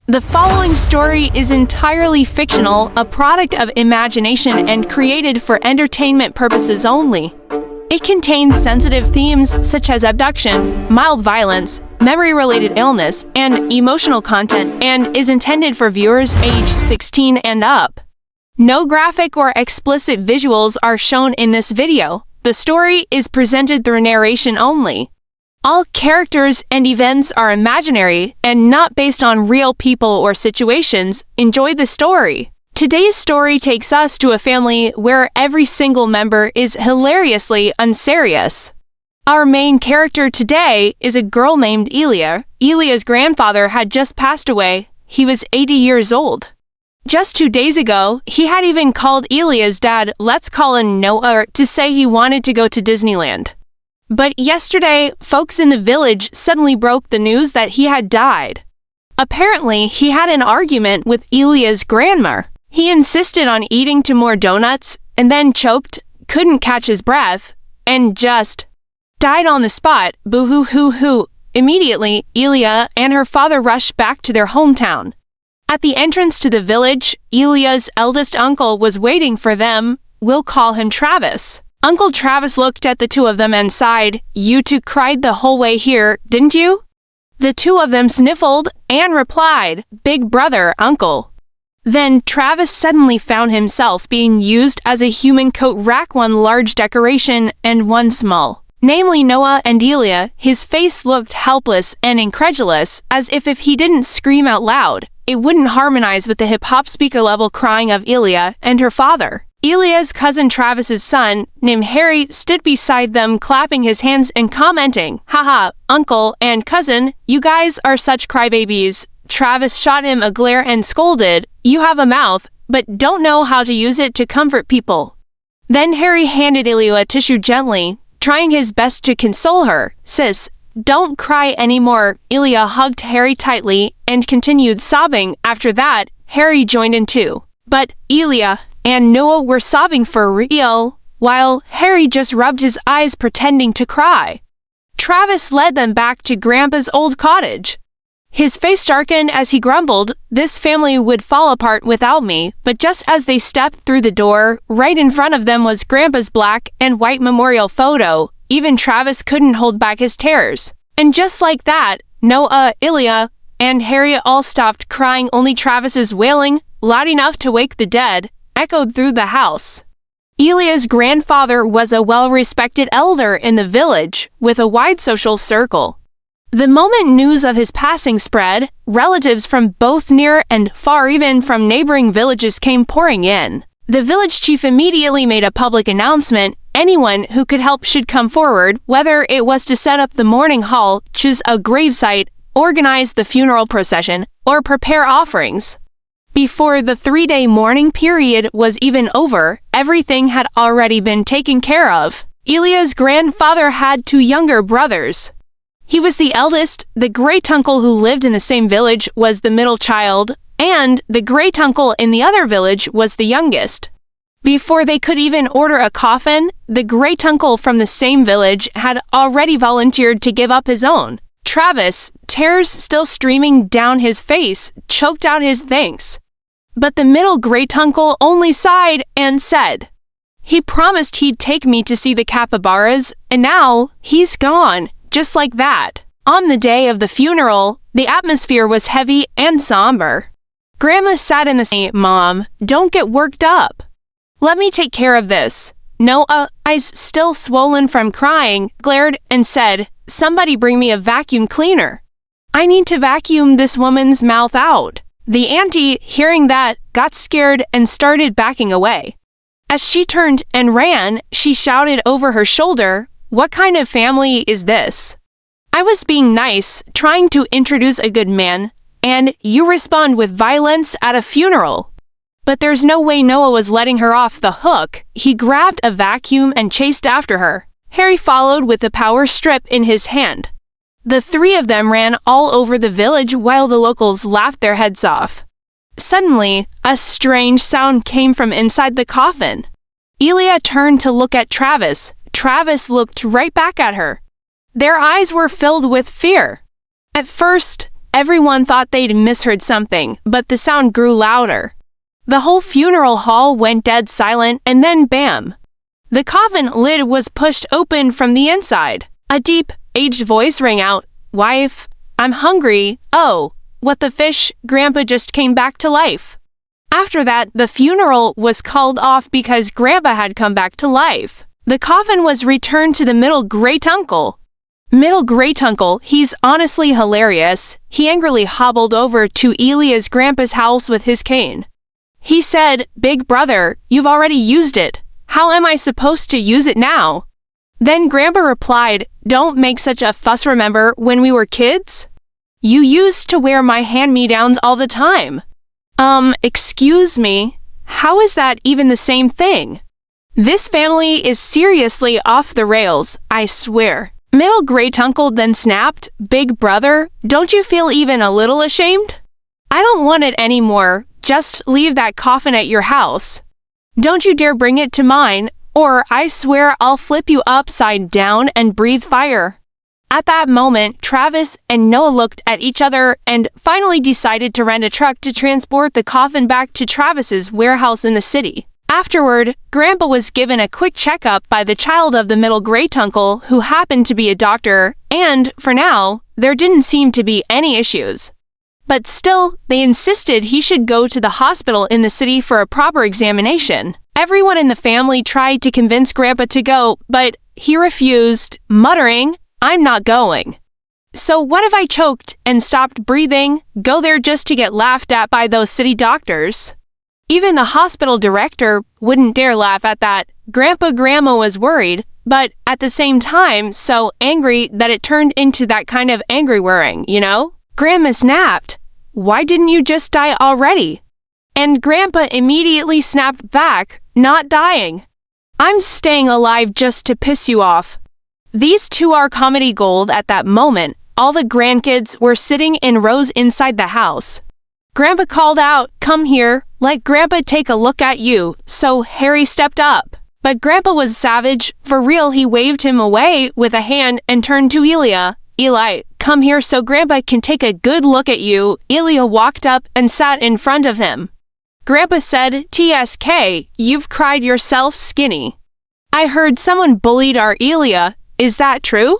The following story is entirely fictional, a product of imagination and created for entertainment purposes only. It contains sensitive themes such as abduction, mild violence, memory-related illness, and emotional content, and is intended for viewers age 16 and up. No graphic or explicit visuals are shown in this video. The story is presented through narration only. All characters and events are imaginary and not based on real people or situations. Enjoy the story. Today's story takes us to a family where every single member is hilariously unserious. Our main character today is a girl named Elia. Elia's grandfather had just passed away. He was 80 years old. Just 2 days ago, he had even called Elia's dad, let's call him Noah, to say he wanted to go to Disneyland. But yesterday, folks in the village suddenly broke the news that he had died. Apparently, he had an argument with Elia's grandma. He insisted on eating 2 more donuts, and then choked, couldn't catch his breath, and just died on the spot. Boo-hoo-hoo-hoo. Immediately, Elia and her father rushed back to their hometown. At the entrance to the village, Elia's eldest uncle was waiting for them. We'll call him Travis. Uncle Travis looked at the 2 of them and sighed. You 2 cried the whole way here, didn't you? The 2 of them sniffled and replied, Big brother, uncle. Then Travis suddenly found himself being used as a human coat rack, 1 large decoration and 1 small. Namely Noah and Elia. His face looked helpless and incredulous, as if he didn't scream out loud, it wouldn't harmonize with the hip-hop speaker-level crying of Elia and her father. Elia's cousin Travis's son, named Harry, stood beside them clapping his hands and commenting, Haha, uncle and cousin, you guys are such crybabies. Travis shot him a glare and scolded, You have a mouth, but don't know how to use it to comfort people. Then Harry handed Elia a tissue gently, trying his best to console her. Sis, don't cry anymore. Elia hugged Harry tightly and continued sobbing. After that, Harry joined in too. But Elia and Noah were sobbing for real, while Harry just rubbed his eyes pretending to cry. Travis led them back to Grandpa's old cottage. His face darkened as he grumbled, This family would fall apart without me, but just as they stepped through the door, right in front of them was Grandpa's black and white memorial photo. Even Travis couldn't hold back his tears. And just like that, Noah, Elia, and Harry all stopped crying. Only Travis's wailing, loud enough to wake the dead, echoed through the house. Elia's grandfather was a well-respected elder in the village, with a wide social circle. The moment news of his passing spread, relatives from both near and far, even from neighboring villages, came pouring in. The village chief immediately made a public announcement. Anyone who could help should come forward, whether it was to set up the mourning hall, choose a gravesite, organize the funeral procession, or prepare offerings. Before the 3-day mourning period was even over, everything had already been taken care of. Elia's grandfather had 2 younger brothers. He was the eldest, the great-uncle who lived in the same village was the middle child, and the great-uncle in the other village was the youngest. Before they could even order a coffin, the great-uncle from the same village had already volunteered to give up his own. Travis, tears still streaming down his face, choked out his thanks. But the middle great-uncle only sighed and said, He promised he'd take me to see the capybaras, and now he's gone, just like that. On the day of the funeral, the atmosphere was heavy and somber. Grandma sat in the seat. Mom, don't get worked up. Let me take care of this. Noah, eyes still swollen from crying, glared and said, Somebody bring me a vacuum cleaner. I need to vacuum this woman's mouth out. The auntie, hearing that, got scared and started backing away. As she turned and ran, she shouted over her shoulder, What kind of family is this? I was being nice, trying to introduce a good man, and you respond with violence at a funeral. But there's no way Noah was letting her off the hook. He grabbed a vacuum and chased after her. Harry followed with the power strip in his hand. The 3 of them ran all over the village while the locals laughed their heads off. Suddenly, a strange sound came from inside the coffin. Elia turned to look at Travis. Travis looked right back at her. Their eyes were filled with fear. At first, Everyone thought they'd misheard something, but the sound grew louder. The whole funeral hall went dead silent, and then bam! The coffin lid was pushed open from the inside. A deep, aged voice rang out, "Wife, I'm hungry. Oh, what the fish, Grandpa just came back to life." After that, the funeral was called off because Grandpa had come back to life. The coffin was returned to the middle great-uncle. Middle great-uncle, he's honestly hilarious. He angrily hobbled over to Elia's grandpa's house with his cane. He said, "Big brother, you've already used it. How am I supposed to use it now?" Then Grandpa replied, "Don't make such a fuss, remember when we were kids? You used to wear my hand-me-downs all the time." Excuse me? How is that even the same thing? This family is seriously off the rails, I swear. Middle great-uncle then snapped, "Big brother, don't you feel even a little ashamed? I don't want it anymore. Just leave that coffin at your house. Don't you dare bring it to mine, or I swear I'll flip you upside down and breathe fire." At that moment, Travis and Noah looked at each other and finally decided to rent a truck to transport the coffin back to Travis's warehouse in the city. Afterward, Grandpa was given a quick checkup by the child of the middle great-uncle, who happened to be a doctor, and, for now, there didn't seem to be any issues. But still, they insisted he should go to the hospital in the city for a proper examination. Everyone in the family tried to convince Grandpa to go, but he refused, muttering, "I'm not going. So what if I choked and stopped breathing, go there just to get laughed at by those city doctors?" Even the hospital director wouldn't dare laugh at that. Grandma was worried, but at the same time so angry that it turned into that kind of angry worrying, you know? Grandma snapped, "Why didn't you just die already?" And Grandpa immediately snapped back, "Not dying. I'm staying alive just to piss you off." These two are comedy gold at that moment. All the grandkids were sitting in rows inside the house. Grandpa called out, "Come here, let Grandpa take a look at you," so Harry stepped up. But Grandpa was savage. For real, he waved him away with a hand and turned to Elia. "Eli, come here so Grandpa can take a good look at you." Elia walked up and sat in front of him. Grandpa said, "TSK, you've cried yourself skinny. I heard someone bullied our Elia. Is that true?"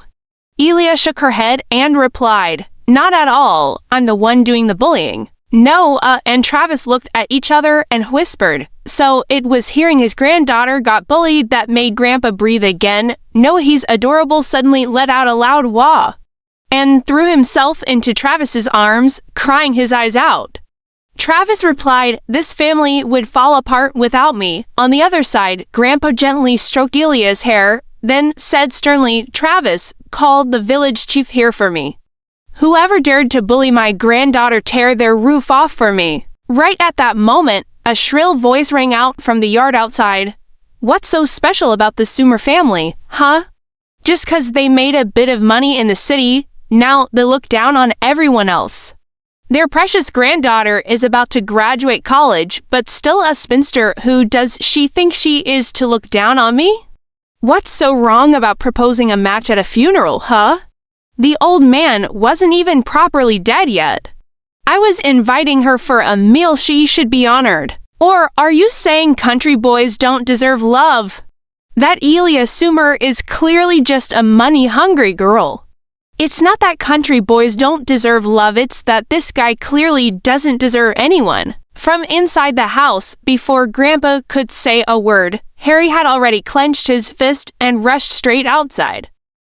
Elia shook her head and replied, "Not at all. I'm the one doing the bullying." Noah and Travis looked at each other and whispered. So it was hearing his granddaughter got bullied that made Grandpa breathe again. Noah, he's adorable, suddenly let out a loud wah and threw himself into Travis's arms, crying his eyes out. Travis replied, "This family would fall apart without me." On the other side, Grandpa gently stroked Elia's hair, then said sternly, "Travis, call the village chief here for me. Whoever dared to bully my granddaughter, tear their roof off for me." Right at that moment, a shrill voice rang out from the yard outside. "What's so special about the Sumer family, huh? Just 'cause they made a bit of money in the city, now they look down on everyone else. Their precious granddaughter is about to graduate college, but still a spinster. Who does she think she is to look down on me? What's so wrong about proposing a match at a funeral, huh? The old man wasn't even properly dead yet. I was inviting her for a meal. She should be honored. Or are you saying country boys don't deserve love? That Elia Sumer is clearly just a money-hungry girl. It's not that country boys don't deserve love, it's that this guy clearly doesn't deserve anyone." From inside the house, before Grandpa could say a word, Harry had already clenched his fist and rushed straight outside.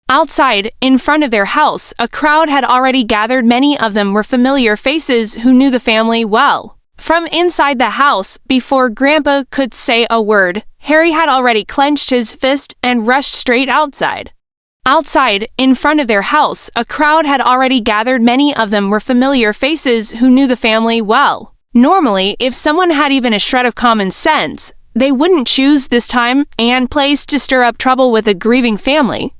Outside, in front of their house, a crowd had already gathered. Many of them were familiar faces who knew the family well. From inside the house, before Grandpa could say a word, Harry had already clenched his fist and rushed straight outside. Outside, in front of their house, a crowd had already gathered. Many of them were familiar faces who knew the family well. Normally, if someone had even a shred of common sense, they wouldn't choose this time and place to stir up trouble with a grieving family.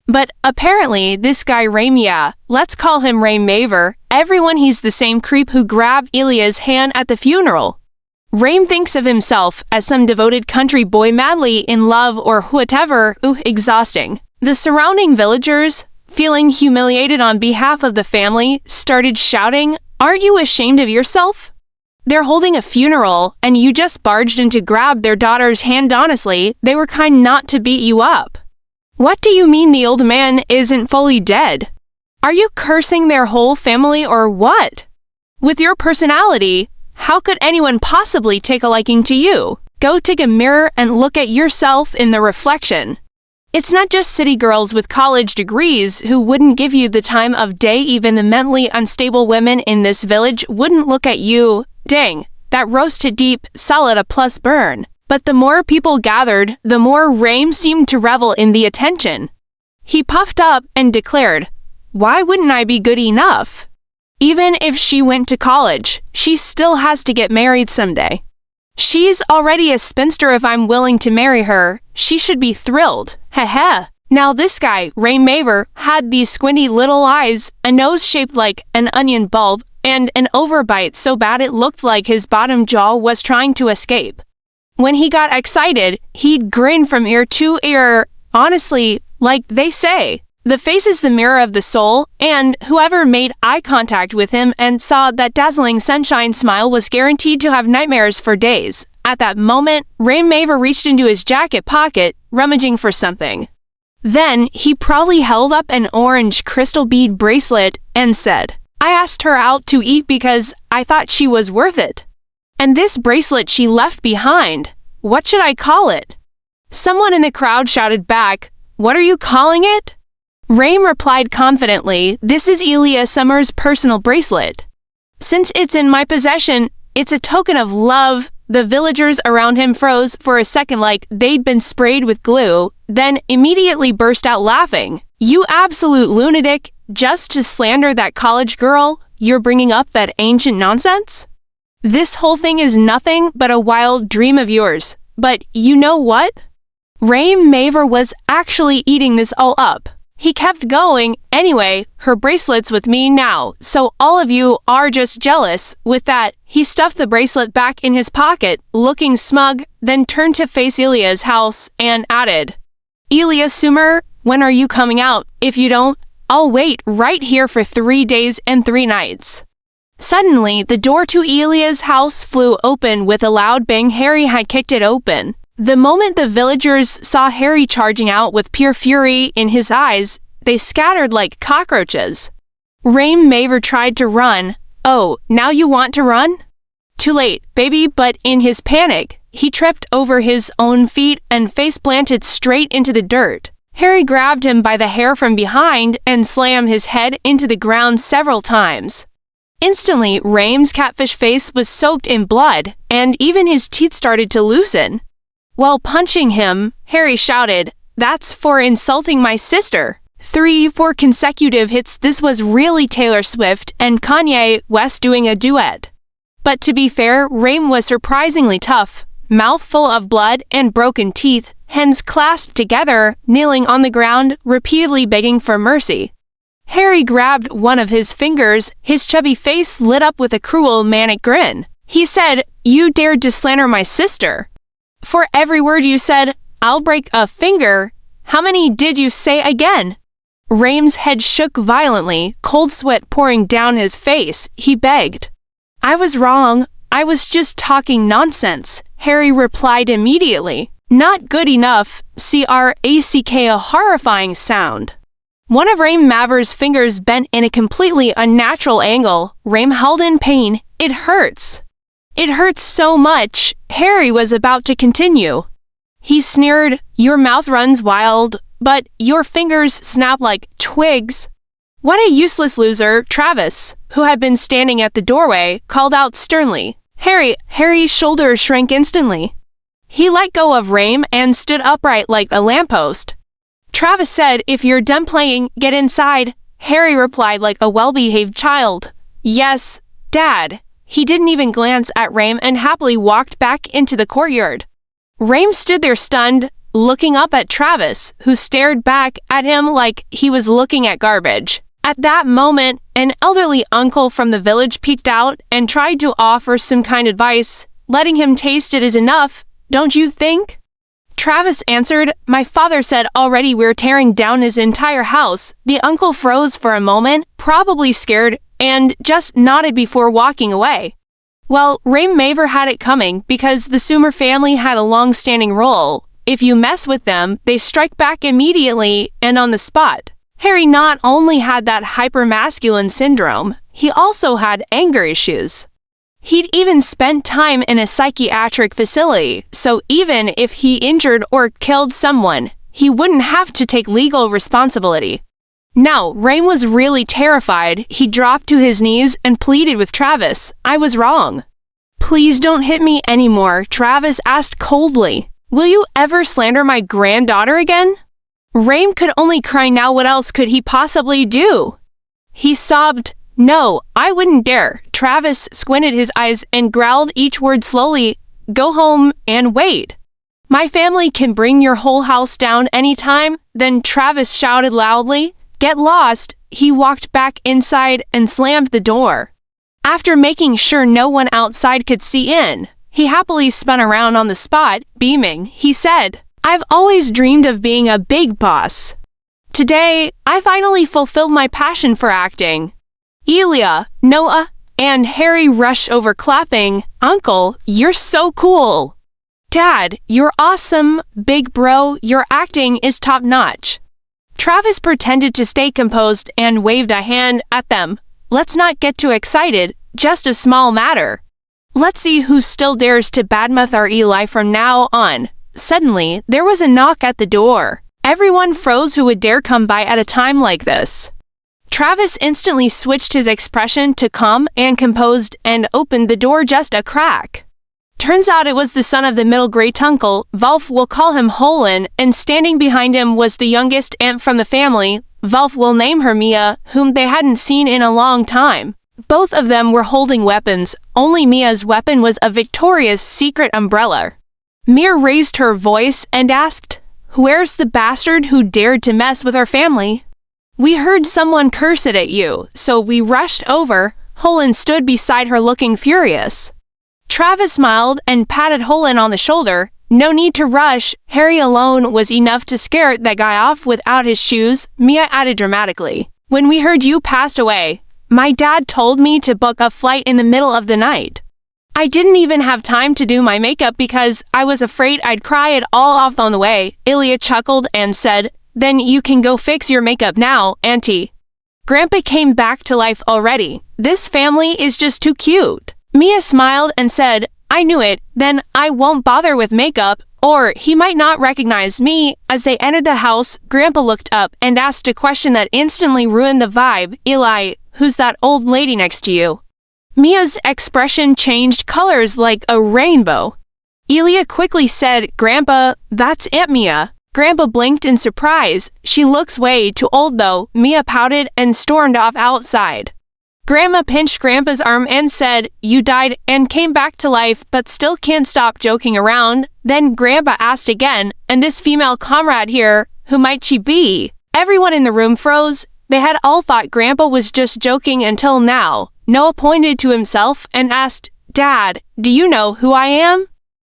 But apparently, this guy Raymia, let's call him Ray Maver, everyone, he's the same creep who grabbed Elia's hand at the funeral. Raym thinks of himself as some devoted country boy madly in love or whatever. Exhausting. The surrounding villagers, feeling humiliated on behalf of the family, started shouting, "Aren't you ashamed of yourself? They're holding a funeral, and you just barged in to grab their daughter's hand. Honestly, they were kind not to beat you up. What do you mean the old man isn't fully dead? Are you cursing their whole family or what? With your personality, how could anyone possibly take a liking to you? Go take a mirror and look at yourself in the reflection. It's not just city girls with college degrees who wouldn't give you the time of day. Even the mentally unstable women in this village wouldn't look at you. Dang, that roasted deep, solid a plus burn." But the more people gathered, the more Raim seemed to revel in the attention. He puffed up and declared, "Why wouldn't I be good enough? Even if she went to college, she still has to get married someday. She's already a spinster. If I'm willing to marry her, she should be thrilled. Heh." Now this guy, Raim Maver, had these squinty little eyes, a nose shaped like an onion bulb, and an overbite so bad it looked like his bottom jaw was trying to escape. When he got excited, he'd grin from ear to ear. Honestly, like they say, the face is the mirror of the soul, and whoever made eye contact with him and saw that dazzling sunshine smile was guaranteed to have nightmares for days. At that moment, Raim Maver reached into his jacket pocket, rummaging for something. Then, he proudly held up an orange crystal bead bracelet and said, "I asked her out to eat because I thought she was worth it. And this bracelet she left behind. What should I call it?" Someone in the crowd shouted back, "What are you calling it?" Raim replied confidently, "This is Elia Summer's personal bracelet. Since it's in my possession, it's a token of love." The villagers around him froze for a second like they'd been sprayed with glue, then immediately burst out laughing. "You absolute lunatic, just to slander that college girl, you're bringing up that ancient nonsense? This whole thing is nothing but a wild dream of yours. But you know what? Raim Maver was actually eating this all up." He kept going, "Anyway, her bracelet's with me now, so all of you are just jealous." With that, he stuffed the bracelet back in his pocket, looking smug, then turned to face Elia's house and added, "Elia Sumer, when are you coming out? If you don't, I'll wait right here for 3 days and 3 nights. Suddenly, the door to Elia's house flew open with a loud bang. Harry had kicked it open. The moment the villagers saw Harry charging out with pure fury in his eyes, they scattered like cockroaches. Raim Maver tried to run. "Oh, now you want to run?" Too late, baby, but in his panic, he tripped over his own feet and face planted straight into the dirt. Harry grabbed him by the hair from behind and slammed his head into the ground several times. Instantly, Raim's catfish face was soaked in blood, and even his teeth started to loosen. While punching him, Harry shouted, "That's for insulting my sister." 3-4 consecutive hits. This was really Taylor Swift and Kanye West doing a duet. But to be fair, Raim was surprisingly tough. Mouth full of blood and broken teeth, hands clasped together, kneeling on the ground, repeatedly begging for mercy. Harry grabbed one of his fingers, his chubby face lit up with a cruel, manic grin. He said, "You dared to slander my sister. For every word you said, I'll break a finger. How many did you say again?" Raim's head shook violently, cold sweat pouring down his face. He begged. "I was wrong. I was just talking nonsense," Harry replied immediately. "Not good enough. Crack, a horrifying sound." One of Raim Maver's fingers bent in a completely unnatural angle. Raim howled in pain. "It hurts. It hurts so much." Harry was about to continue. He sneered, "Your mouth runs wild, but your fingers snap like twigs." "What a useless loser," Travis, who had been standing at the doorway, called out sternly. Harry's shoulders shrank instantly. He let go of Raim and stood upright like a lamppost. Travis said, "If you're done playing, get inside." Harry replied like a well-behaved child, "Yes, Dad." He didn't even glance at Raim and happily walked back into the courtyard. Raim stood there stunned, looking up at Travis, who stared back at him like he was looking at garbage. At that moment, an elderly uncle from the village peeked out and tried to offer some kind advice. "Letting him taste it is enough, don't you think?" Travis answered, "My father said already we're tearing down his entire house." The uncle froze for a moment, probably scared, and just nodded before walking away. Well, Ray Maver had it coming because the Sumer family had a long-standing rule. If you mess with them, they strike back immediately and on the spot. Harry not only had that hypermasculine syndrome, he also had anger issues. He'd even spent time in a psychiatric facility, so even if he injured or killed someone, he wouldn't have to take legal responsibility. Now, Ray was really terrified. He dropped to his knees and pleaded with Travis, "I was wrong." "Please don't hit me anymore," Travis asked coldly. "Will you ever slander my granddaughter again?" Ray could only cry now. What else could he possibly do? He sobbed, "No, I wouldn't dare." Travis squinted his eyes and growled each word slowly, "Go home and wait. My family can bring your whole house down anytime." Then Travis shouted loudly, "Get lost." He walked back inside and slammed the door. After making sure no one outside could see in, he happily spun around on the spot, beaming. He said, "I've always dreamed of being a big boss. Today, I finally fulfilled my passion for acting." Elia, Noah, and Harry rushed over clapping. "Uncle, you're so cool." "Dad, you're awesome. Big bro, your acting is top-notch." Travis pretended to stay composed and waved a hand at them. "Let's not get too excited, just a small matter. Let's see who still dares to badmouth our Eli from now on." Suddenly, there was a knock at the door. Everyone froze. Who would dare come by at a time like this? Travis instantly switched his expression to calm and composed and opened the door just a crack. Turns out it was the son of the middle great uncle, Vulf will call him Holland, and standing behind him was the youngest aunt from the family. Vulf will name her Mia, whom they hadn't seen in a long time. Both of them were holding weapons. Only Mia's weapon was a Victoria's Secret umbrella. Mia raised her voice and asked, "Where's the bastard who dared to mess with our family? We heard someone curse it at you, so we rushed over." Holland stood beside her looking furious. Travis smiled and patted Holland on the shoulder. "No need to rush. Harry alone was enough to scare that guy off without his shoes." Mia added dramatically, "When we heard you passed away, my dad told me to book a flight in the middle of the night. I didn't even have time to do my makeup because I was afraid I'd cry it all off on the way." Ilya chuckled and said, "Then you can go fix your makeup now, Auntie. Grandpa came back to life already. This family is just too cute." Mia smiled and said, "I knew it. Then I won't bother with makeup, or he might not recognize me." As they entered the house, Grandpa looked up and asked a question that instantly ruined the vibe. "Eli, who's that old lady next to you?" Mia's expression changed colors like a rainbow. Ilya quickly said, "Grandpa, that's Aunt Mia." Grandpa blinked in surprise. "She looks way too old though." Mia pouted and stormed off outside. Grandma pinched Grandpa's arm and said, "You died and came back to life, but still can't stop joking around." Then Grandpa asked again, "And this female comrade here, who might she be?" Everyone in the room froze. They had all thought Grandpa was just joking until now. Noah pointed to himself and asked, "Dad, do you know who I am?"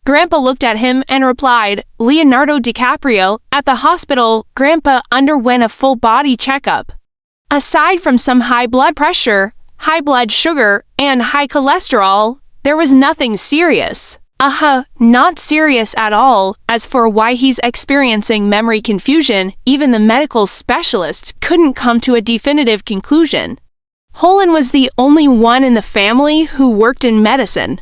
Grandpa looked at him and replied, "Leonardo DiCaprio." At the hospital, Grandpa underwent a full-body checkup. Aside from some high blood pressure, high blood sugar, and high cholesterol, there was nothing serious. Not serious at all. As for why he's experiencing memory confusion, even the medical specialists couldn't come to a definitive conclusion. Holland was the only one in the family who worked in medicine.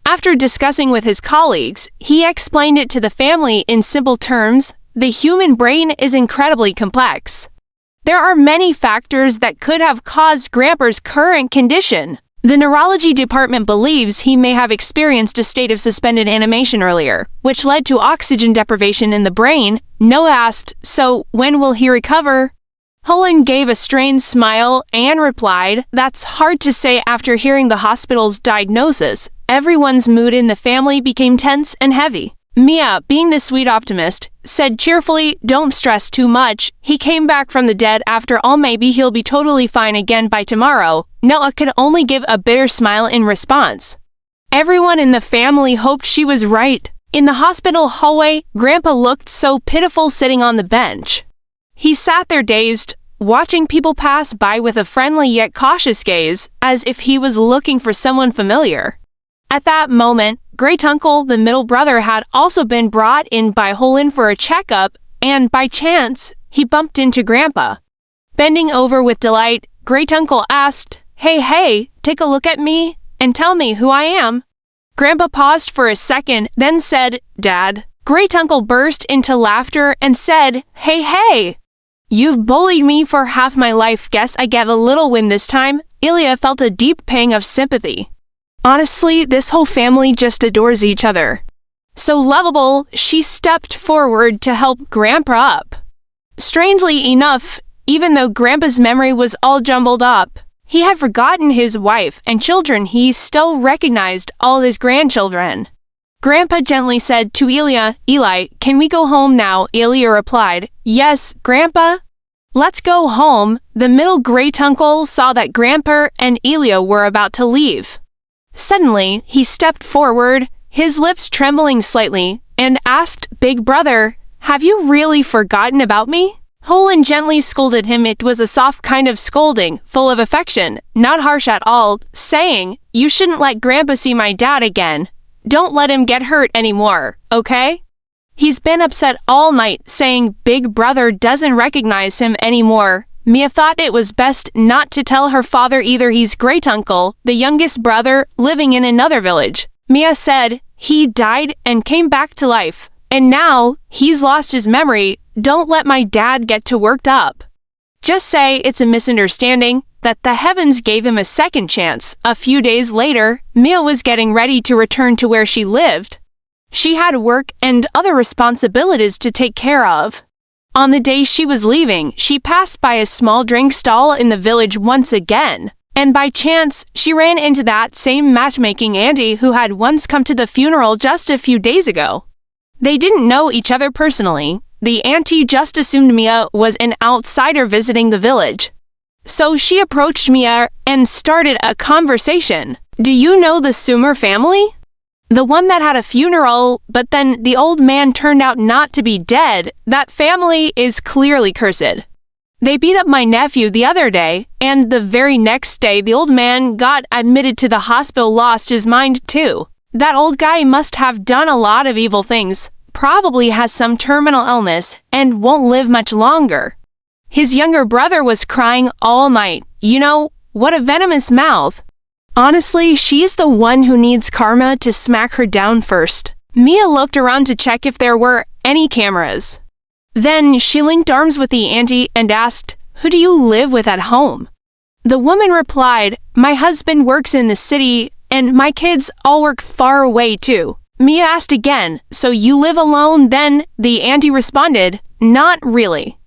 After discussing with his colleagues, he explained it to the family in simple terms. The human brain is incredibly complex. There are many factors that could have caused Grandpa's current condition. The neurology department believes he may have experienced a state of suspended animation earlier, which led to oxygen deprivation in the brain. Noah asked, "So when will he recover?" Holland gave a strained smile and replied, "That's hard to say." After hearing the hospital's diagnosis, everyone's mood in the family became tense and heavy. Mia, being the sweet optimist, said cheerfully, "Don't stress too much. He came back from the dead after all. Maybe he'll be totally fine again by tomorrow." Noah could only give a bitter smile in response. Everyone in the family hoped she was right. In the hospital hallway, Grandpa looked so pitiful sitting on the bench. He sat there dazed, watching people pass by with a friendly yet cautious gaze, as if he was looking for someone familiar. At that moment, Great Uncle, the middle brother, had also been brought in by Holland for a checkup, and by chance, he bumped into Grandpa. Bending over with delight, Great Uncle asked, Hey, take a look at me, and tell me who I am." Grandpa paused for a second, then said, "Dad." Great Uncle burst into laughter and said, Hey, you've bullied me for half my life. Guess I get a little win this time." Ilya felt a deep pang of sympathy. Honestly, this whole family just adores each other. So lovable, she stepped forward to help Grandpa up. Strangely enough, even though Grandpa's memory was all jumbled up, he had forgotten his wife and children. He still recognized all his grandchildren. Grandpa gently said to Ilya, "Eli, can we go home now?" Ilya replied, "Yes, Grandpa." "Let's go home." The middle great uncle saw that Grandpa and Ilya were about to leave. Suddenly, he stepped forward, his lips trembling slightly, and asked, "Big brother, have you really forgotten about me?" Holland gently scolded him. It was a soft kind of scolding, full of affection, not harsh at all, saying, "You shouldn't let Grandpa see my dad again. Don't let him get hurt anymore, okay? He's been upset all night, saying Big brother doesn't recognize him anymore." Mia thought it was best not to tell her father either. He's great uncle, the youngest brother, living in another village. Mia said, "He died and came back to life, and now he's lost his memory. Don't let my dad get too worked up. Just say it's a misunderstanding, that the heavens gave him a second chance." A few days later, Mia was getting ready to return to where she lived. She had work and other responsibilities to take care of. On the day she was leaving, she passed by a small drink stall in the village once again, and by chance, she ran into that same matchmaking auntie who had once come to the funeral just a few days ago. They didn't know each other personally. The auntie just assumed Mia was an outsider visiting the village. So she approached Mia and started a conversation. "Do you know the Sumer family? The one that had a funeral, but then the old man turned out not to be dead. That family is clearly cursed. They beat up my nephew the other day, and the very next day the old man got admitted to the hospital, lost his mind too. That old guy must have done a lot of evil things, probably has some terminal illness, and won't live much longer. His younger brother was crying all night. You know, what a venomous mouth. Honestly, she's the one who needs karma to smack her down first." Mia looked around to check if there were any cameras. Then she linked arms with the auntie and asked, "Who do you live with at home?" The woman replied, "My husband works in the city, and my kids all work far away too." Mia asked again, "So you live alone then?" The auntie responded, "Not really.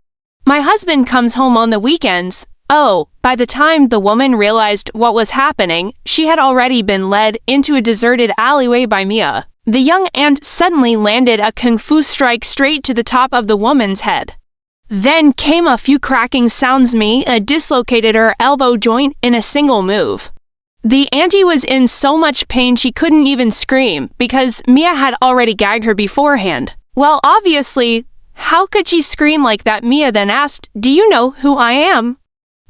My husband comes home on the weekends." Oh, by the time the woman realized what was happening, she had already been led into a deserted alleyway by Mia. The young aunt suddenly landed a kung fu strike straight to the top of the woman's head. Then came a few cracking sounds. Mia dislocated her elbow joint in a single move. The auntie was in so much pain she couldn't even scream because Mia had already gagged her beforehand. Well, obviously, how could she scream like that? Mia then asked, "Do you know who I am?"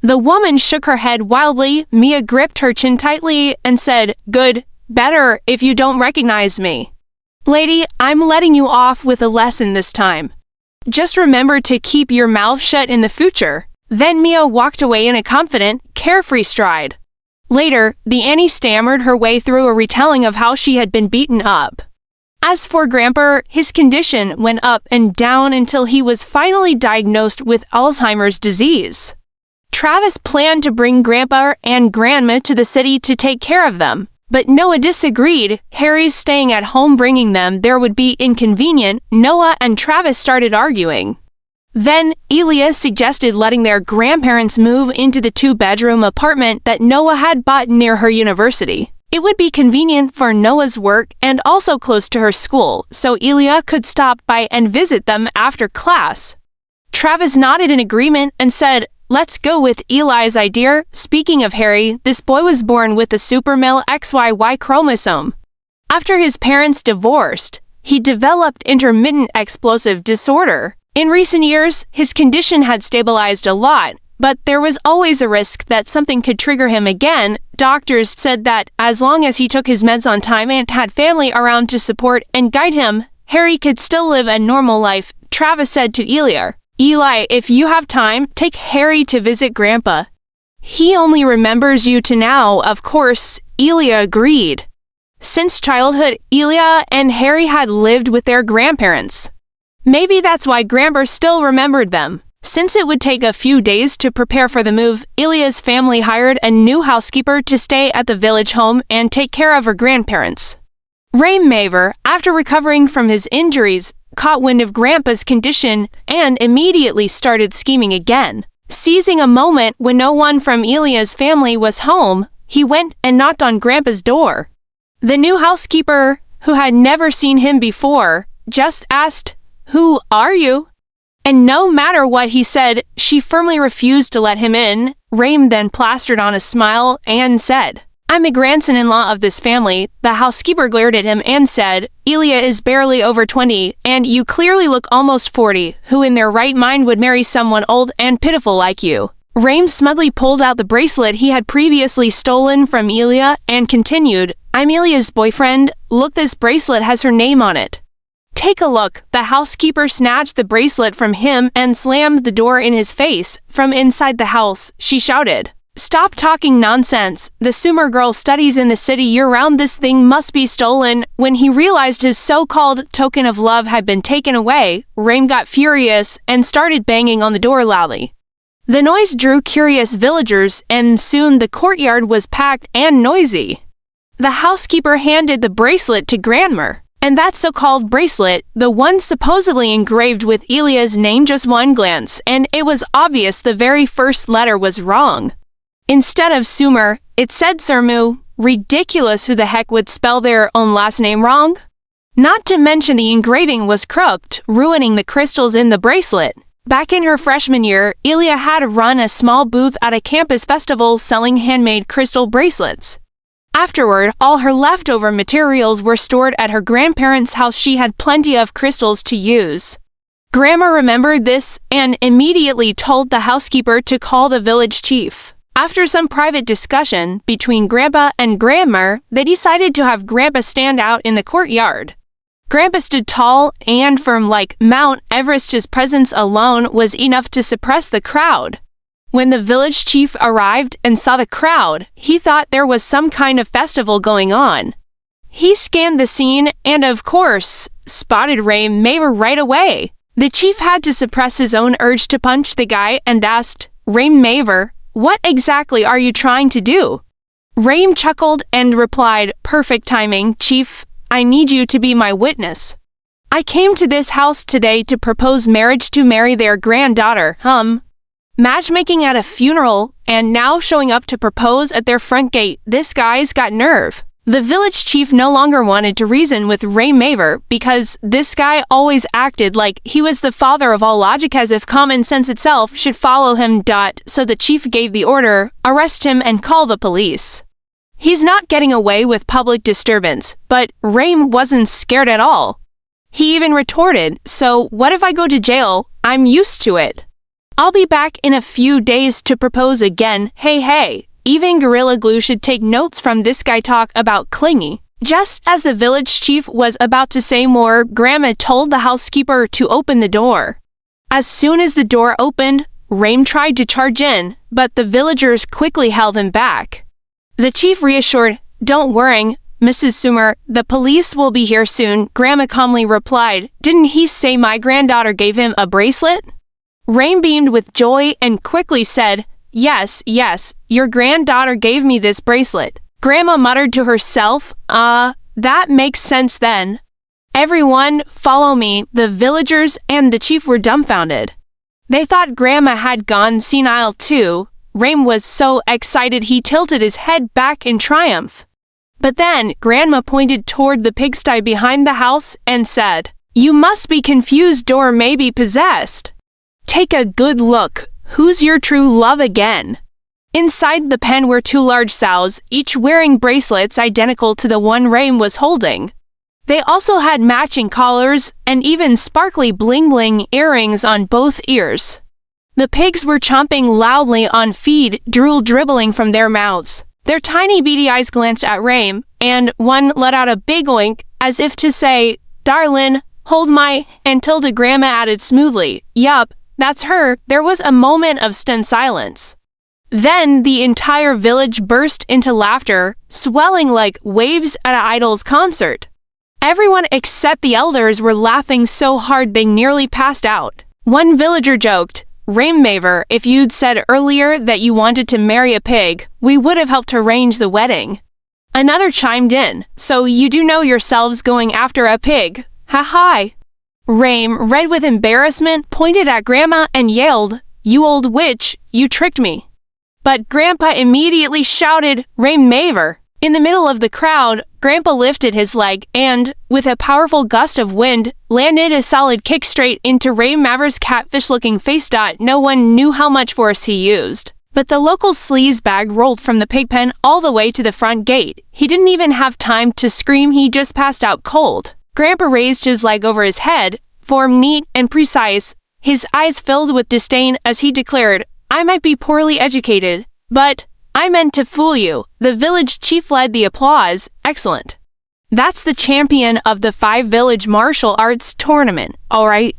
The woman shook her head wildly. Mia gripped her chin tightly and said, "Good, better if you don't recognize me. Lady, I'm letting you off with a lesson this time. Just remember to keep your mouth shut in the future." Then Mia walked away in a confident, carefree stride. Later, the auntie stammered her way through a retelling of how she had been beaten up. As for Grandpa, his condition went up and down until he was finally diagnosed with Alzheimer's disease. Travis planned to bring Grandpa and Grandma to the city to take care of them, but Noah disagreed. Harry's staying at home bringing them there would be inconvenient. Noah and Travis started arguing. Then, Ilya suggested letting their grandparents move into the two-bedroom apartment that Noah had bought near her university. It would be convenient for Noah's work and also close to her school, so Ilya could stop by and visit them after class. Travis nodded in agreement and said, "Let's go with Eli's idea." Speaking of Harry, this boy was born with the super male XYY chromosome. After his parents divorced, He developed intermittent explosive disorder. In recent years, his condition had stabilized a lot, but there was always a risk that something could trigger him again. Doctors said that as long as he took his meds on time and had family around to support and guide him, Harry could still live a normal life. Travis said to Eli, "Eli, if you have time, take Harry to visit Grandpa. He only remembers you to now." Of course, Eli agreed. Since childhood, Eli and Harry had lived with their grandparents. Maybe that's why Grandpa still remembered them. Since it would take a few days to prepare for the move, Elia's family hired a new housekeeper to stay at the village home and take care of her grandparents. Raym Maver, after recovering from his injuries, caught wind of Grandpa's condition and immediately started scheming again. Seizing a moment when no one from Elia's family was home, he went and knocked on Grandpa's door. The new housekeeper, who had never seen him before, just asked, "Who are you?" And no matter what he said, she firmly refused to let him in. Raym then plastered on a smile and said, "I'm a grandson-in-law of this family." The housekeeper glared at him and said, "Elia is barely over 20, and you clearly look almost 40. Who in their right mind would marry someone old and pitiful like you?" Raym smugly pulled out the bracelet he had previously stolen from Elia and continued, "I'm Elia's boyfriend. Look, this bracelet has her name on it. Take a look." The housekeeper snatched the bracelet from him and slammed the door in his face. From inside the house, she shouted, "Stop talking nonsense. The Sumer girl studies in the city year-round. This thing must be stolen." When he realized his so-called token of love had been taken away, Raym got furious and started banging on the door loudly. The noise drew curious villagers, and soon the courtyard was packed and noisy. The housekeeper handed the bracelet to Grandma. And that so-called bracelet, the one supposedly engraved with Elia's name, just one glance, and it was obvious the very first letter was wrong. Instead of Sumer, it said Sermu. Ridiculous, who the heck would spell their own last name wrong? Not to mention the engraving was crooked, ruining the crystals in the bracelet. Back in her freshman year, Elia had run a small booth at a campus festival selling handmade crystal bracelets. Afterward, all her leftover materials were stored at her grandparents' house. She had plenty of crystals to use. Grandma remembered this and immediately told the housekeeper to call the village chief. After some private discussion between Grandpa and Grandma, they decided to have Grandpa stand out in the courtyard. Grandpa stood tall and firm like Mount Everest. His presence alone was enough to suppress the crowd. When the village chief arrived and saw the crowd, he thought there was some kind of festival going on. He scanned the scene and, of course, spotted Raym Maver right away. The chief had to suppress his own urge to punch the guy and asked, "Raym Maver, what exactly are you trying to do?" Raym chuckled and replied, "Perfect timing, Chief. I need you to be my witness. I came to this house today to propose marriage to marry their granddaughter. Matchmaking at a funeral, and now showing up to propose at their front gate. This guy's got nerve." The village chief no longer wanted to reason with Raym Maver because this guy always acted like he was the father of all logic, as if common sense itself should follow him. So the chief gave the order, "Arrest him and call the police." He's not getting away with public disturbance, but Raym wasn't scared at all. He even retorted, "So what if I go to jail? I'm used to it. I'll be back in a few days to propose again." Hey, even Gorilla Glue should take notes from this guy talk about clingy. Just as the village chief was about to say more, Grandma told the housekeeper to open the door. As soon as the door opened, Raym tried to charge in, but the villagers quickly held him back. The chief reassured, "Don't worry, Mrs. Sumer, the police will be here soon." Grandma calmly replied, "Didn't he say my granddaughter gave him a bracelet?" Raym beamed with joy and quickly said, Yes, your granddaughter gave me this bracelet." Grandma muttered to herself, that makes sense then. "Everyone, follow me." The villagers and the chief were dumbfounded. They thought Grandma had gone senile too. Raym was so excited he tilted his head back in triumph. But then, Grandma pointed toward the pigsty behind the house and said, "You must be confused or maybe possessed. Take a good look. Who's your true love again?" Inside the pen were two large sows, each wearing bracelets identical to the one Raym was holding. They also had matching collars and even sparkly bling-bling earrings on both ears. The pigs were chomping loudly on feed, drool dribbling from their mouths. Their tiny beady eyes glanced at Raim, and one let out a big oink as if to say, "Darlin', hold my," and Tilda Grandma added smoothly, "Yup, that's her." There was a moment of stunned silence. Then the entire village burst into laughter, swelling like waves at an idol's concert. Everyone except the elders were laughing so hard they nearly passed out. One villager joked, "Raim Maver, if you'd said earlier that you wanted to marry a pig, we would have helped arrange the wedding." Another chimed in, "So you do know yourselves going after a pig. Ha-ha." Raim, red with embarrassment, pointed at Grandma and yelled, "You old witch, you tricked me." But Grandpa immediately shouted, "Raim Maver." In the middle of the crowd, Grandpa lifted his leg and, with a powerful gust of wind, landed a solid kick straight into Raim Maver's catfish-looking face. No one knew how much force he used. But the local sleaze bag rolled from the pig pen all the way to the front gate. He didn't even have time to scream, he just passed out cold. Grandpa raised his leg over his head, form neat and precise, his eyes filled with disdain as he declared, "I might be poorly educated, but I meant to fool you." The village chief led the applause. "Excellent. That's the champion of the 5 village martial arts tournament, all right."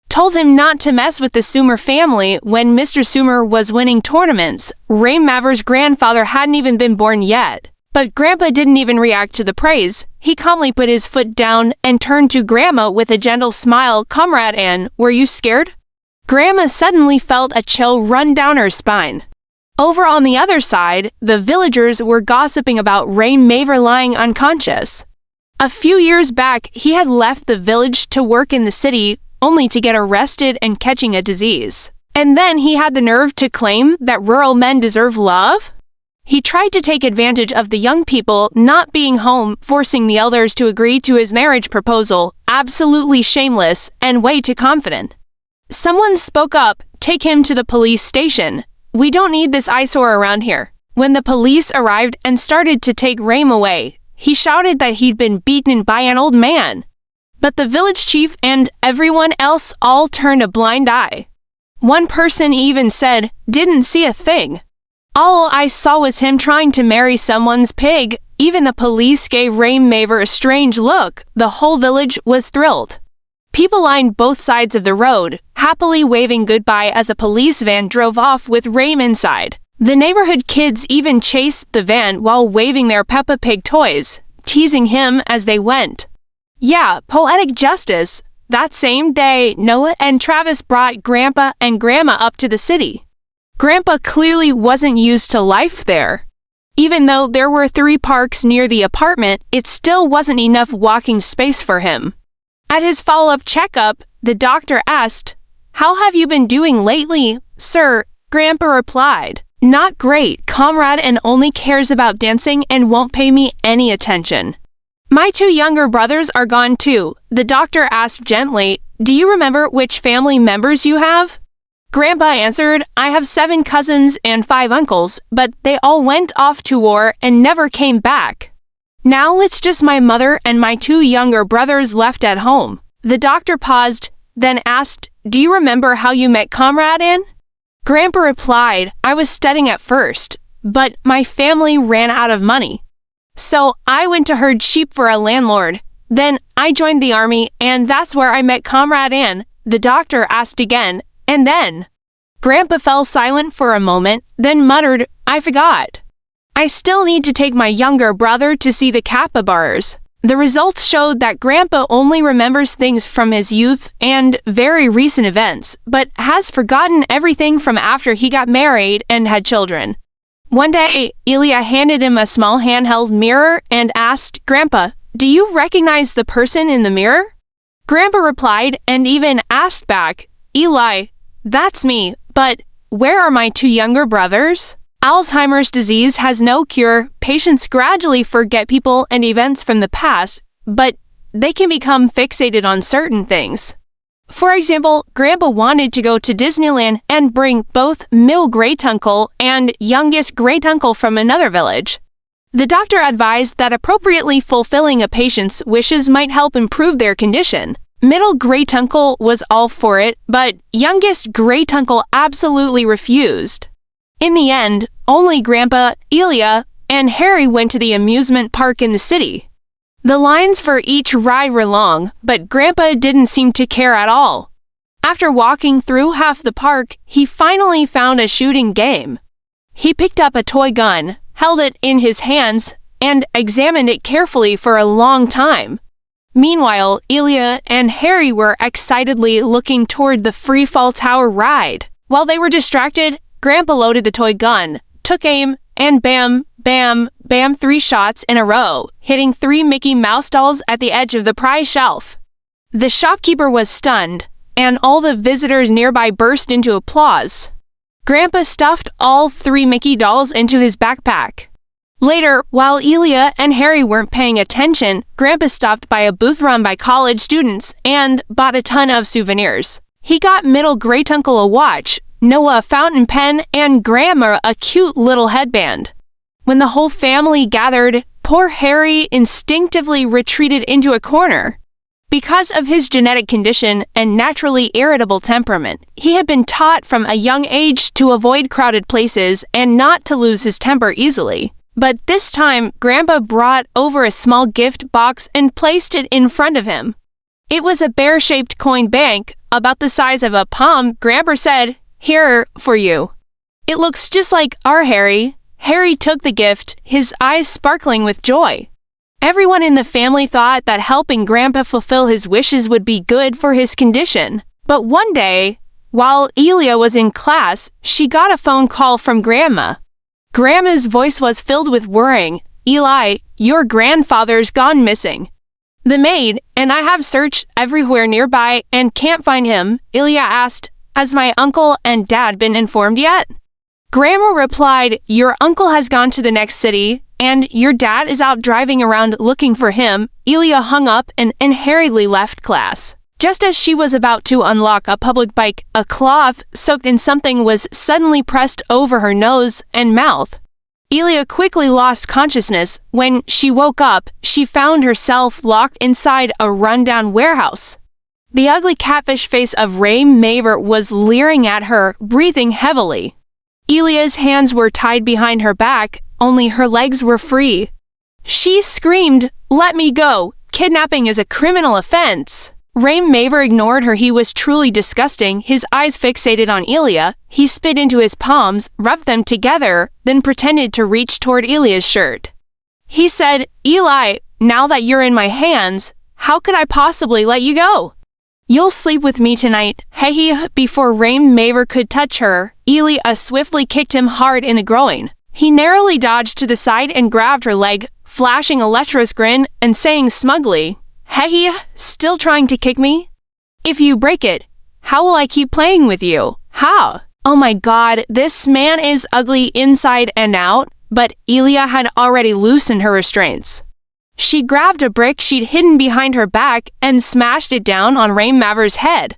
Told him not to mess with the Sumer family when Mr. Sumer was winning tournaments. Raim Maver's grandfather hadn't even been born yet. But Grandpa didn't even react to the praise. He calmly put his foot down and turned to Grandma with a gentle smile. "Comrade Ann, were you scared?" Grandma suddenly felt a chill run down her spine. Over on the other side, the villagers were gossiping about Raim Maver lying unconscious. A few years back, he had left the village to work in the city, only to get arrested and catching a disease. And then he had the nerve to claim that rural men deserve love? He tried to take advantage of the young people not being home, forcing the elders to agree to his marriage proposal, absolutely shameless and way too confident. Someone spoke up, "Take him to the police station. We don't need this eyesore around here." When the police arrived and started to take Raim away, he shouted that he'd been beaten by an old man. But the village chief and everyone else all turned a blind eye. One person even said, "Didn't see a thing. All I saw was him trying to marry someone's pig." Even the police gave Raim Maver a strange look. The whole village was thrilled. People lined both sides of the road, happily waving goodbye as the police van drove off with Raim inside. The neighborhood kids even chased the van while waving their Peppa Pig toys, teasing him as they went. Yeah, poetic justice. That same day, Noah and Travis brought Grandpa and Grandma up to the city. Grandpa clearly wasn't used to life there. Even though there were 3 parks near the apartment, it still wasn't enough walking space for him. At his follow-up checkup, the doctor asked, "How have you been doing lately, sir?" Grandpa replied, "Not great, comrade, and only cares about dancing and won't pay me any attention." "My 2 younger brothers are gone too," the doctor asked gently. "Do you remember which family members you have?" Grandpa answered, "I have 7 cousins and 5 uncles, but they all went off to war and never came back. Now it's just my mother and my 2 younger brothers left at home." The doctor paused, then asked, "Do you remember how you met Comrade Ann?" Grandpa replied, "I was studying at first, but my family ran out of money. So I went to herd sheep for a landlord. Then I joined the army, and that's where I met Comrade Ann." The doctor asked again, "And then?" Grandpa fell silent for a moment, then muttered, "I forgot. I still need to take my younger brother to see the capybaras." The results showed that Grandpa only remembers things from his youth and very recent events, but has forgotten everything from after he got married and had children. One day, Ilya handed him a small handheld mirror and asked, "Grandpa, do you recognize the person in the mirror?" Grandpa replied and even asked back, "Eli, that's me, but where are my 2 younger brothers?" Alzheimer's disease has no cure. Patients gradually forget people and events from the past, but they can become fixated on certain things. For example, Grandpa wanted to go to Disneyland and bring both middle great-uncle and youngest great-uncle from another village. The doctor advised that appropriately fulfilling a patient's wishes might help improve their condition. Middle great-uncle was all for it, but youngest great-uncle absolutely refused. In the end, only Grandpa, Elia, and Harry went to the amusement park in the city. The lines for each ride were long, but Grandpa didn't seem to care at all. After walking through half the park, he finally found a shooting game. He picked up a toy gun, held it in his hands, and examined it carefully for a long time. Meanwhile, Elia and Harry were excitedly looking toward the freefall tower ride. While they were distracted, Grandpa loaded the toy gun, took aim, and bam, bam, bam 3 shots in a row, hitting 3 Mickey Mouse dolls at the edge of the prize shelf. The shopkeeper was stunned, and all the visitors nearby burst into applause. Grandpa stuffed all 3 Mickey dolls into his backpack. Later, while Elia and Harry weren't paying attention, Grandpa stopped by a booth run by college students and bought a ton of souvenirs. He got middle great-uncle a watch, Noah a fountain pen, and Grandma a cute little headband. When the whole family gathered, poor Harry instinctively retreated into a corner. Because of his genetic condition and naturally irritable temperament, he had been taught from a young age to avoid crowded places and not to lose his temper easily. But this time, Grandpa brought over a small gift box and placed it in front of him. It was a bear-shaped coin bank, about the size of a palm. Grandpa said, "Here, for you." "It looks just like our Harry." Harry took the gift, his eyes sparkling with joy. Everyone in the family thought that helping Grandpa fulfill his wishes would be good for his condition. But one day, while Elia was in class, she got a phone call from Grandma. Grandma's voice was filled with worrying. "Eli, your grandfather's gone missing." "The maid and I have searched everywhere nearby and can't find him," Elia asked. "Has my uncle and dad been informed yet?" Grandma replied, "Your uncle has gone to the next city, and your dad is out driving around looking for him." Elia hung up and hurriedly left class. Just as she was about to unlock a public bike, a cloth soaked in something was suddenly pressed over her nose and mouth. Elia quickly lost consciousness. When she woke up, she found herself locked inside a rundown warehouse. The ugly catfish face of Ray Maver was leering at her, breathing heavily. Elia's hands were tied behind her back, only her legs were free. She screamed, "Let me go! Kidnapping is a criminal offense!" Ray Maver ignored her. He was truly disgusting, his eyes fixated on Elia. He spit into his palms, rubbed them together, then pretended to reach toward Elia's shirt. He said, "Eli, now that you're in my hands, how could I possibly let you go? You'll sleep with me tonight." Hey, before Ray Maver could touch her, Elia swiftly kicked him hard in the groin. He narrowly dodged to the side and grabbed her leg, flashing a lecherous grin and saying smugly, "Hey, still trying to kick me? If you break it, how will I keep playing with you? How?" Oh my god, this man is ugly inside and out, but Elia had already loosened her restraints. She grabbed a brick she'd hidden behind her back and smashed it down on Ray Maver's head.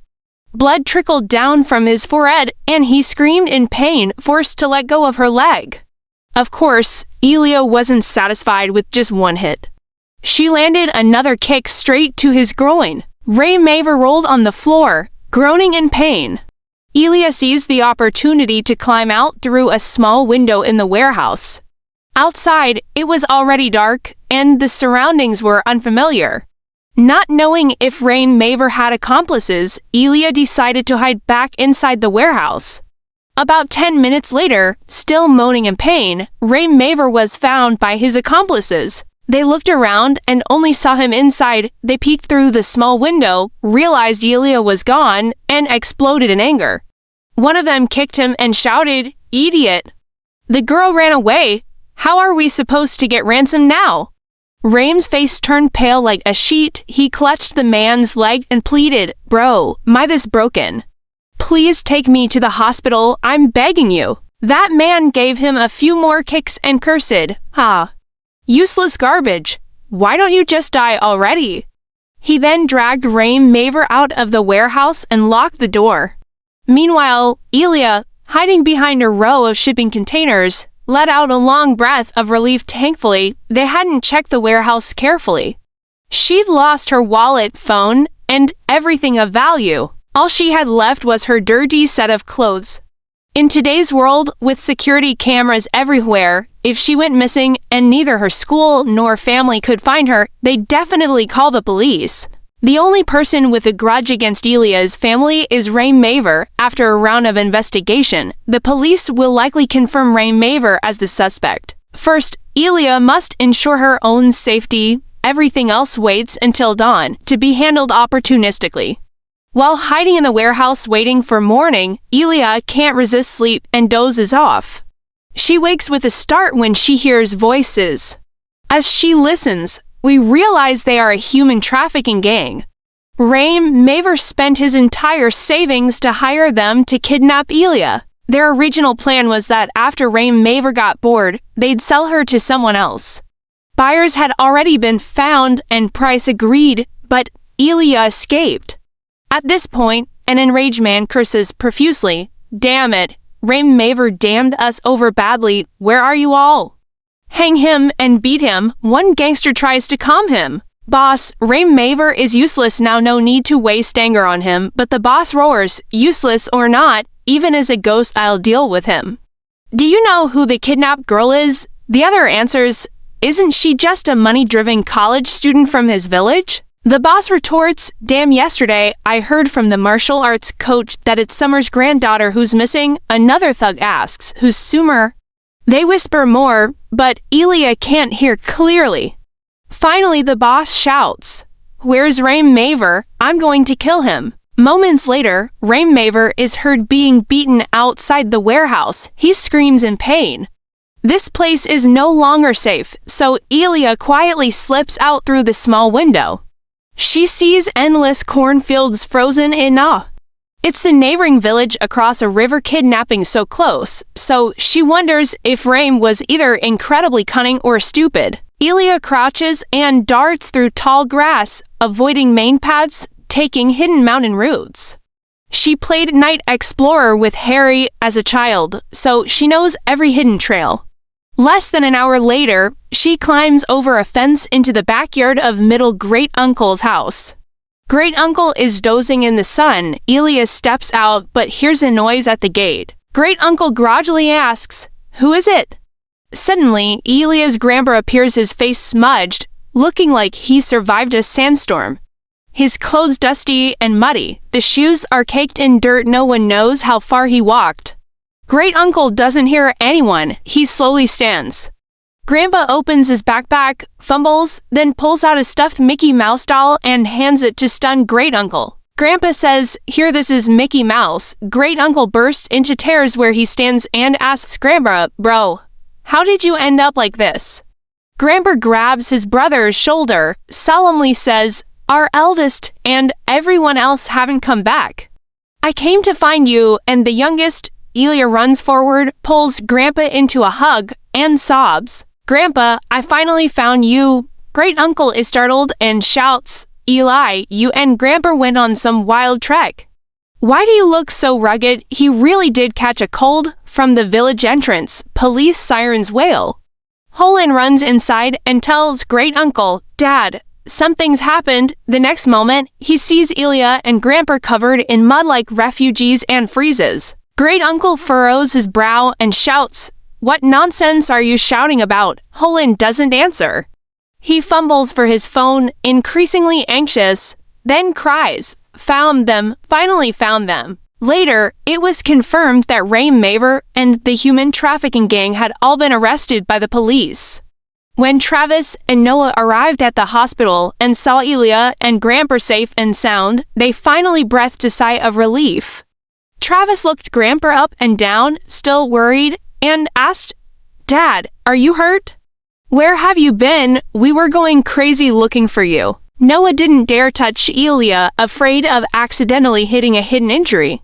Blood trickled down from his forehead, and he screamed in pain, forced to let go of her leg. Of course, Elia wasn't satisfied with just one hit. She landed another kick straight to his groin. Ray Maver rolled on the floor, groaning in pain. Elia seized the opportunity to climb out through a small window in the warehouse. Outside, it was already dark, and the surroundings were unfamiliar. Not knowing if Ray Maver had accomplices, Elia decided to hide back inside the warehouse. About 10 minutes later, still moaning in pain, Ray Maver was found by his accomplices. They looked around and only saw him inside. They peeked through the small window, realized Elia was gone, and exploded in anger. One of them kicked him and shouted, "Idiot!" The girl ran away. How are we supposed to get ransom now? Raym's face turned pale like a sheet. He clutched the man's leg and pleaded, "Bro, my this broken. Please take me to the hospital, I'm begging you." That man gave him a few more kicks and cursed, "Ha! Useless garbage. Why don't you just die already?" He then dragged Ray Maver out of the warehouse and locked the door. Meanwhile, Elia, hiding behind a row of shipping containers, let out a long breath of relief. Thankfully, they hadn't checked the warehouse carefully. She'd lost her wallet, phone, and everything of value. All she had left was her dirty set of clothes. In today's world, with security cameras everywhere, if she went missing and neither her school nor family could find her, they'd definitely call the police. The only person with a grudge against Elia's family is Ray Maver. After a round of investigation, the police will likely confirm Ray Maver as the suspect. First, Elia must ensure her own safety. Everything else waits until dawn, to be handled opportunistically. While hiding in the warehouse waiting for morning, Elia can't resist sleep and dozes off. She wakes with a start when she hears voices. As she listens, we realize they are a human trafficking gang. Ray Maver spent his entire savings to hire them to kidnap Elia. Their original plan was that after Ray Maver got bored, they'd sell her to someone else. Buyers had already been found and price agreed, but Elia escaped. At this point, an enraged man curses profusely. "Damn it, Ray Maver damned us over badly. Where are you all? Hang him and beat him." One gangster tries to calm him. "Boss, Ray Maver is useless now, no need to waste anger on him." But the boss roars, "Useless or not, even as a ghost I'll deal with him." "Do you know who the kidnapped girl is?" The other answers, "Isn't she just a money-driven college student from his village?" The boss retorts, "Damn, yesterday I heard from the martial arts coach that it's Summer's granddaughter who's missing." Another thug asks, "Who's Summer?" They whisper more, but Elia can't hear clearly. Finally, the boss shouts, "Where's Ray Maver? I'm going to kill him." Moments later, Ray Maver is heard being beaten outside the warehouse. He screams in pain. This place is no longer safe, so Elia quietly slips out through the small window. She sees endless cornfields frozen in awe. It's the neighboring village across a river. Kidnapping so close, so she wonders if Ray was either incredibly cunning or stupid. Elia crouches and darts through tall grass, avoiding main paths, taking hidden mountain routes. She played Night Explorer with Harry as a child, so she knows every hidden trail. Less than an hour later, she climbs over a fence into the backyard of middle great-uncle's house. Great-uncle is dozing in the sun. Elia steps out but hears a noise at the gate. Great-uncle grudgingly asks, "Who is it?" Suddenly, Elia's grandpa appears, his face smudged, looking like he survived a sandstorm. His clothes dusty and muddy. The shoes are caked in dirt. No one knows how far he walked. Great-uncle doesn't hear anyone. He slowly stands. Grandpa opens his backpack, fumbles, then pulls out a stuffed Mickey Mouse doll and hands it to stunned Great-uncle. Grandpa says, "Here, this is Mickey Mouse." Great-uncle bursts into tears where he stands and asks Grandpa, "Bro, how did you end up like this?" Grandpa grabs his brother's shoulder, solemnly says, "Our eldest and everyone else haven't come back. I came to find you," and the youngest, Elia, runs forward, pulls Grandpa into a hug, and sobs. "Grandpa, I finally found you." Great-uncle is startled and shouts, "Eli, you and Grandpa went on some wild trek. Why do you look so rugged?" He really did catch a cold. From the village entrance, police sirens wail. Holland runs inside and tells Great-uncle, "Dad, something's happened." The next moment, he sees Elia and Grandpa covered in mud like refugees and freezes. Great-uncle furrows his brow and shouts, "What nonsense are you shouting about?" Holland doesn't answer. He fumbles for his phone, increasingly anxious, then cries, "Found them, finally found them." Later, it was confirmed that Ray Maver and the human trafficking gang had all been arrested by the police. When Travis and Noah arrived at the hospital and saw Elia and Grandpa safe and sound, they finally breathed a sigh of relief. Travis looked Grandpa up and down, still worried, and asked, "Dad, are you hurt? Where have you been? We were going crazy looking for you." Noah didn't dare touch Elia, afraid of accidentally hitting a hidden injury.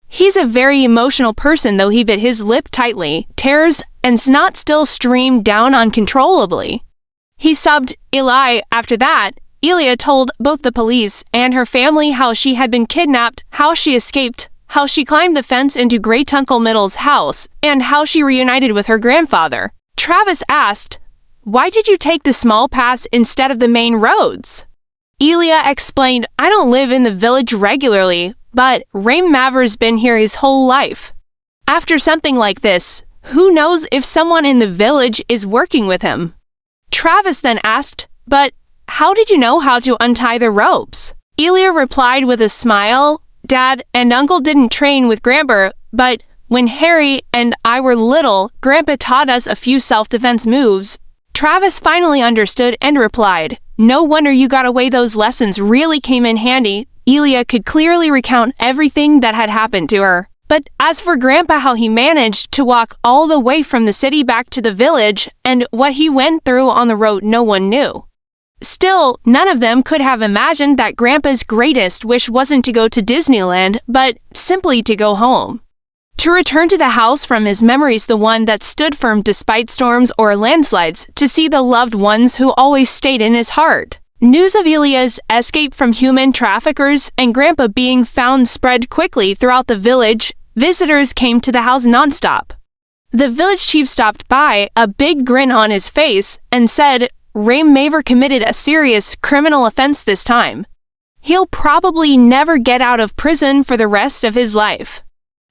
He's a very emotional person, though. He bit his lip tightly, tears and snot still streamed down uncontrollably. He sobbed, "Eli." After that, Elia told both the police and her family how she had been kidnapped, how she escaped, how she climbed the fence into Great-Uncle Middle's house, and how she reunited with her grandfather. Travis asked, "Why did you take the small paths instead of the main roads?" Elia explained, "I don't live in the village regularly, but Raym Maver's been here his whole life. After something like this, who knows if someone in the village is working with him?" Travis then asked, "But how did you know how to untie the ropes?" Elia replied with a smile, "Dad and Uncle didn't train with Grandpa, but when Harry and I were little, Grandpa taught us a few self-defense moves." Travis finally understood and replied, "No wonder you got away, those lessons really came in handy." Elia could clearly recount everything that had happened to her. But as for Grandpa, how he managed to walk all the way from the city back to the village and what he went through on the road, no one knew. Still, none of them could have imagined that Grandpa's greatest wish wasn't to go to Disneyland, but simply to go home. To return to the house from his memories, the one that stood firm despite storms or landslides, to see the loved ones who always stayed in his heart. News of Elia's escape from human traffickers and Grandpa being found spread quickly throughout the village. Visitors came to the house nonstop. The village chief stopped by, a big grin on his face, and said, "Raym Maver committed a serious criminal offense this time. He'll probably never get out of prison for the rest of his life."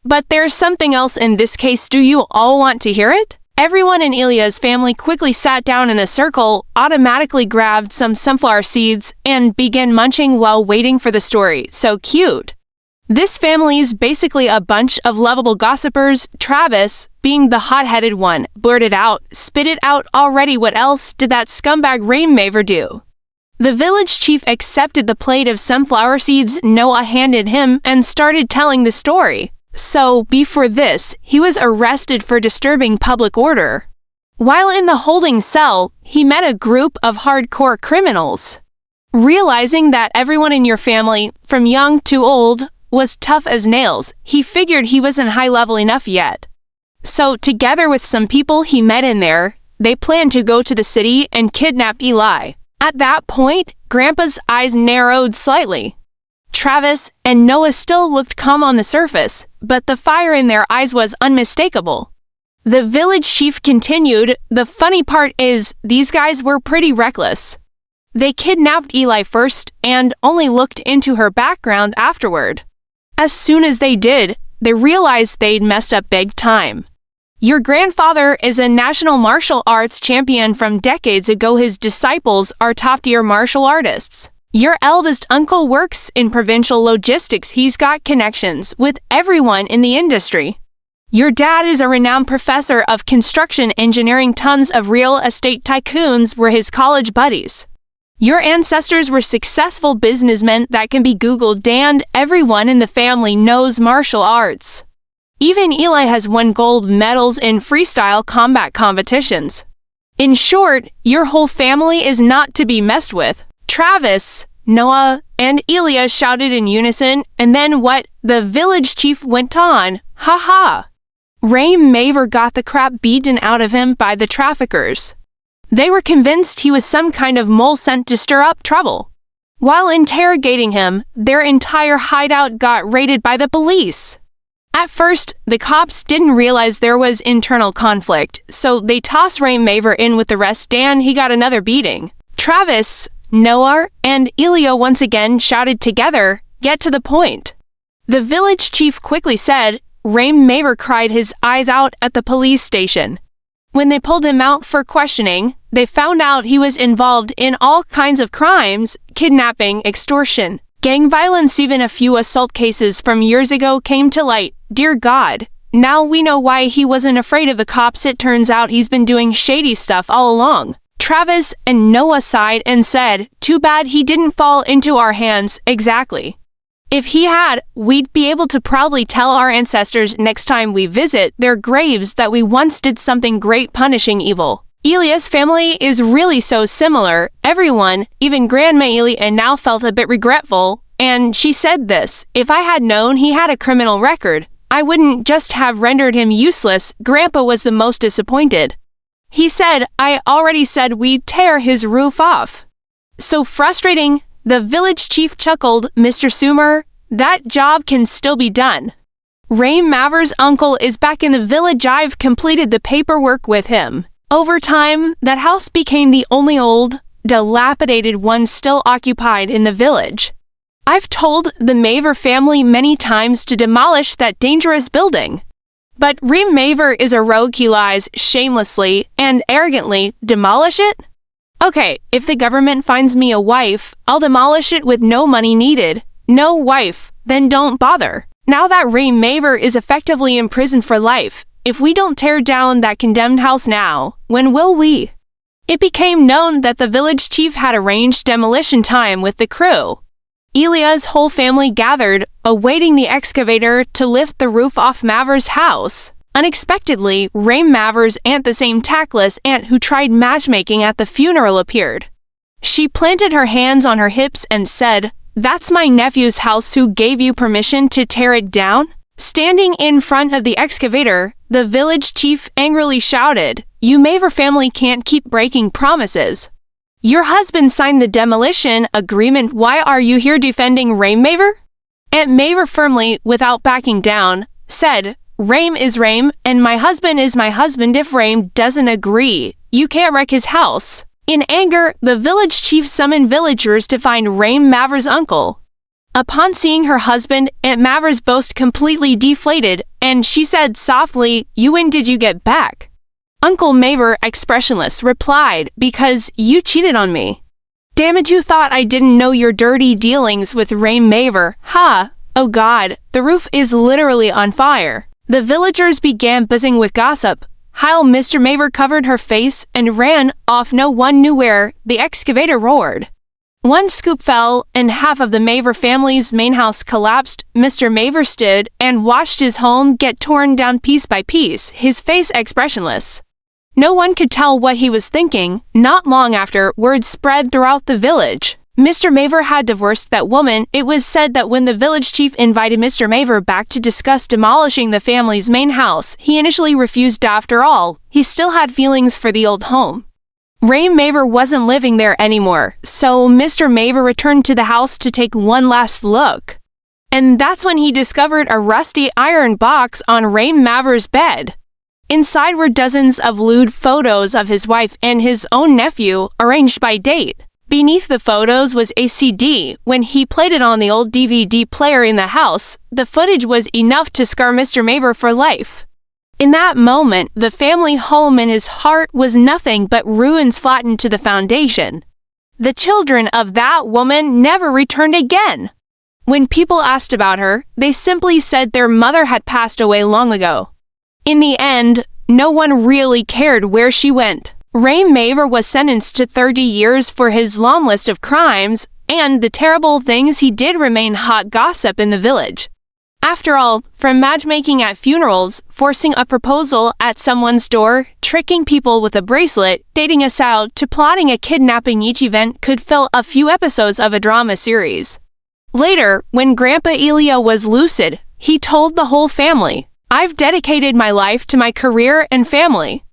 But there's something else in this case. Do you all want to hear it? Everyone in Elia's family quickly sat down in a circle, automatically grabbed some sunflower seeds, and began munching while waiting for the story. So cute. This family is basically a bunch of lovable gossipers. Travis, being the hot-headed one, blurted out, "Spit it out already, what else did that scumbag Raym Maver do?" The village chief accepted the plate of sunflower seeds Noah handed him and started telling the story. So, before this, he was arrested for disturbing public order. While in the holding cell, he met a group of hardcore criminals. Realizing that everyone in your family, from young to old, was tough as nails, he figured he wasn't high-level enough yet. So, together with some people he met in there, they planned to go to the city and kidnap Eli. At that point, Grandpa's eyes narrowed slightly. Travis and Noah still looked calm on the surface, but the fire in their eyes was unmistakable. The village chief continued, "The funny part is, these guys were pretty reckless. They kidnapped Eli first and only looked into her background afterward. As soon as they did, they realized they'd messed up big time. Your grandfather is a national martial arts champion from decades ago. His disciples are top-tier martial artists. Your eldest uncle works in provincial logistics. He's got connections with everyone in the industry. Your dad is a renowned professor of construction engineering. Tons of real estate tycoons were his college buddies. Your ancestors were successful businessmen that can be Googled, and everyone in the family knows martial arts. Even Eli has won gold medals in freestyle combat competitions. In short, your whole family is not to be messed with." Travis, Noah, and Elia shouted in unison, and then what? The village chief went on, "Ha ha! Raym Maver got the crap beaten out of him by the traffickers. They were convinced he was some kind of mole sent to stir up trouble. While interrogating him, their entire hideout got raided by the police. At first, the cops didn't realize there was internal conflict, so they tossed Raym Maver in with the rest, and he got another beating." Travis, Noah, and Elia once again shouted together, "Get to the point." The village chief quickly said, "Raym Maver cried his eyes out at the police station. When they pulled him out for questioning, they found out he was involved in all kinds of crimes, kidnapping, extortion, gang violence. Even a few assault cases from years ago came to light. Dear God, now we know why he wasn't afraid of the cops. It turns out he's been doing shady stuff all along." Travis and Noah sighed and said, "Too bad he didn't fall into our hands." Exactly. If he had, we'd be able to proudly tell our ancestors next time we visit their graves that we once did something great punishing evil. Elia's family is really so similar. Everyone, even Grandma Elia, now felt a bit regretful, and she said this, "If I had known he had a criminal record, I wouldn't just have rendered him useless." Grandpa was the most disappointed. He said, "I already said we'd tear his roof off." So frustrating. The village chief chuckled, "Mr. Sumer, that job can still be done. Ray Maver's uncle is back in the village. I've completed the paperwork with him. Over time, that house became the only old, dilapidated one still occupied in the village. I've told the Maver family many times to demolish that dangerous building. But Ray Maver is a rogue. He lies shamelessly and arrogantly. Demolish it? Okay, if the government finds me a wife, I'll demolish it with no money needed. No wife, then don't bother. Now that Ray Maver is effectively imprisoned for life, if we don't tear down that condemned house now, when will we? It became known that the village chief had arranged demolition time with the crew. Elia's whole family gathered, awaiting the excavator to lift the roof off Maver's house. Unexpectedly, Ray Maver's aunt, the same tactless aunt who tried matchmaking at the funeral, appeared. She planted her hands on her hips and said, "That's my nephew's house. Who gave you permission to tear it down?" Standing in front of the excavator, the village chief angrily shouted, "You Maver family can't keep breaking promises. Your husband signed the demolition agreement. Why are you here defending Ray Maver?" Aunt Maver firmly, without backing down, said, "Rame is Rame, and my husband is my husband. If Rame doesn't agree, you can't wreck his house." In anger, the village chief summoned villagers to find Ray Maver's uncle. Upon seeing her husband, Aunt Maver's boast completely deflated, and she said softly, "When did you get back?" Uncle Maver, expressionless, replied, "Because you cheated on me." "Damn it, you thought I didn't know your dirty dealings with Ray Maver, ha! Oh God, the roof is literally on fire." The villagers began buzzing with gossip. While Mr. Maver covered her face and ran off no one knew where, the excavator roared. One scoop fell, and half of the Maver family's main house collapsed. Mr. Maver stood and watched his home get torn down piece by piece, his face expressionless. No one could tell what he was thinking. Not long after, word spread throughout the village. Mr. Maver had divorced that woman. It was said that when the village chief invited Mr. Maver back to discuss demolishing the family's main house, he initially refused. After all, he still had feelings for the old home. Ray Maver wasn't living there anymore, so Mr. Maver returned to the house to take one last look. And that's when he discovered a rusty iron box on Ray Maver's bed. Inside were dozens of lewd photos of his wife and his own nephew, arranged by date. Beneath the photos was a CD. When he played it on the old DVD player in the house, the footage was enough to scar Mr. Maver for life. In that moment, the family home in his heart was nothing but ruins flattened to the foundation. The children of that woman never returned again. When people asked about her, they simply said their mother had passed away long ago. In the end, no one really cared where she went. Ray Maver was sentenced to 30 years for his long list of crimes, and the terrible things he did remain hot gossip in the village. After all, from matchmaking at funerals, forcing a proposal at someone's door, tricking people with a bracelet, dating us out, to plotting a kidnapping, each event could fill a few episodes of a drama series. Later, when Grandpa Elia was lucid, he told the whole family, "I've dedicated my life to my career and family.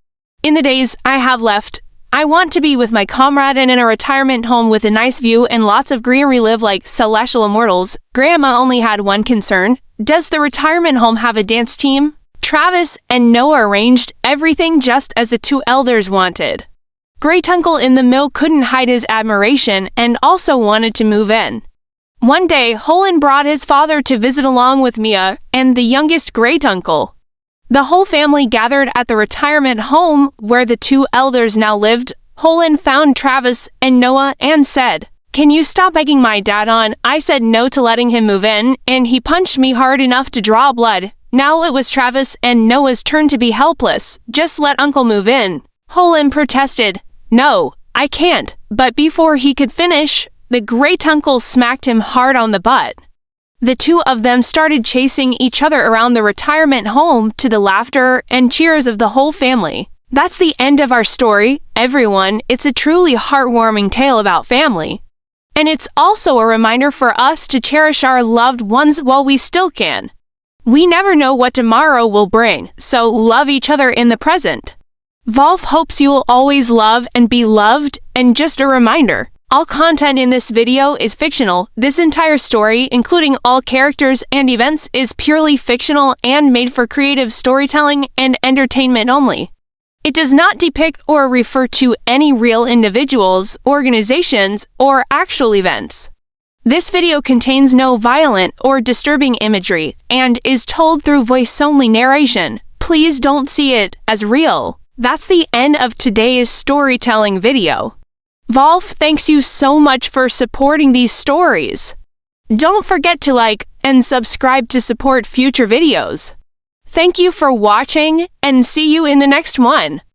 In the days I have left, I want to be with my comrade and in a retirement home with a nice view and lots of greenery, live like celestial immortals." Grandma only had one concern. Does the retirement home have a dance team? Travis and Noah arranged everything just as the two elders wanted. Great Uncle in the mill couldn't hide his admiration and also wanted to move in. One day, Holland brought his father to visit along with Mia and the youngest Great Uncle. The whole family gathered at the retirement home where the two elders now lived. Holland found Travis and Noah and said, "Can you stop egging my dad on? I said no to letting him move in, and he punched me hard enough to draw blood." Now it was Travis and Noah's turn to be helpless. "Just let Uncle move in." Holland protested, "No, I can't." But before he could finish, the Great Uncle smacked him hard on the butt. The two of them started chasing each other around the retirement home to the laughter and cheers of the whole family. That's the end of our story, everyone. It's a truly heartwarming tale about family. And it's also a reminder for us to cherish our loved ones while we still can. We never know what tomorrow will bring, so love each other in the present. Volf hopes you'll always love and be loved, and just a reminder, All content in this video is fictional. This entire story, including all characters and events, is purely fictional and made for creative storytelling and entertainment only. It does not depict or refer to any real individuals, organizations, or actual events. This video contains no violent or disturbing imagery and is told through voice-only narration. Please don't see it as real. That's the end of today's storytelling video. Volf thanks you so much for supporting these stories. Don't forget to like and subscribe to support future videos. Thank you for watching and see you in the next one.